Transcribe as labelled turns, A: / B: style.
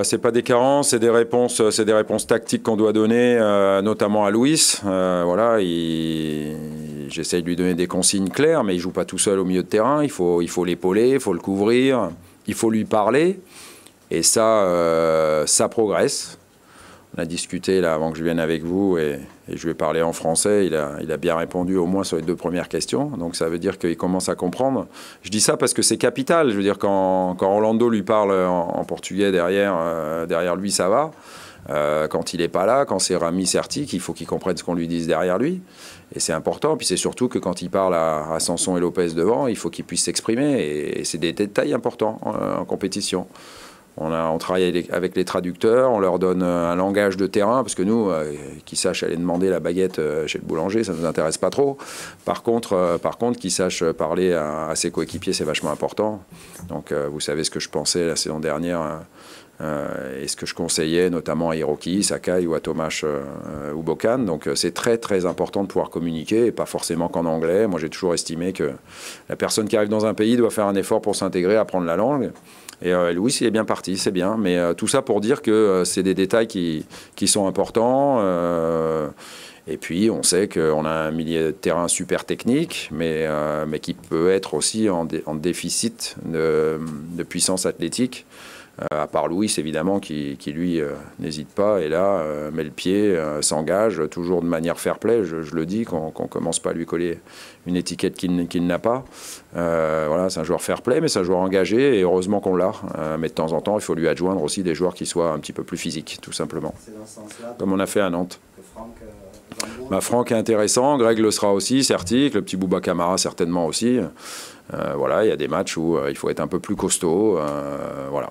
A: C'est pas des carences, c'est des réponses tactiques qu'on doit donner, notamment à Luis. Voilà, j'essaye de lui donner des consignes claires, mais il joue pas tout seul au milieu de terrain. Il faut l'épauler, il faut le couvrir, il faut lui parler. Et ça progresse. On a discuté là avant que je vienne avec vous et je lui ai parlé en français. Il a bien répondu au moins sur les 2 premières questions. Donc ça veut dire qu'il commence à comprendre. Je dis ça parce que c'est capital. Je veux dire, quand Orlando lui parle en portugais derrière lui, ça va. Quand il n'est pas là, quand c'est Rami Sertic, il faut qu'il comprenne ce qu'on lui dise derrière lui. Et c'est important. Puis c'est surtout que quand il parle à Sanson et Lopez devant, il faut qu'il puisse s'exprimer. Et c'est des détails importants en compétition. On travaille avec les traducteurs, on leur donne un langage de terrain, parce que nous, qui sachent aller demander la baguette chez le boulanger, ça ne nous intéresse pas trop. Par contre, qui sachent parler à ses coéquipiers, c'est vachement important. Donc, vous savez ce que je pensais la saison dernière et ce que je conseillais, notamment à Hiroki, Sakai ou à Tomas ou Bocan. Donc, c'est très, très important de pouvoir communiquer, et pas forcément qu'en anglais. Moi, j'ai toujours estimé que la personne qui arrive dans un pays doit faire un effort pour s'intégrer, apprendre la langue. Et Louis, il est bien parti, c'est bien. Mais tout ça pour dire que c'est des détails qui sont importants. Et puis, on sait qu'on a un milieu de terrain super technique, mais qui peut être aussi en déficit de puissance athlétique. À part Louis, évidemment, qui lui, n'hésite pas. Et là, met le pied, s'engage, toujours de manière fair-play. Je le dis, qu'on ne commence pas à lui coller une étiquette qu'il n'a pas. Voilà, c'est un joueur fair-play, mais c'est un joueur engagé. Et heureusement qu'on l'a. Mais de temps en temps, il faut lui adjoindre aussi des joueurs qui soient un petit peu plus physiques, tout simplement. C'est dans ce sens-là, comme on a fait à Nantes. Franck est intéressant, Greg le sera aussi, Sertic, le petit Bouba Camara certainement aussi. Voilà, il y a des matchs où il faut être un peu plus costaud. Voilà.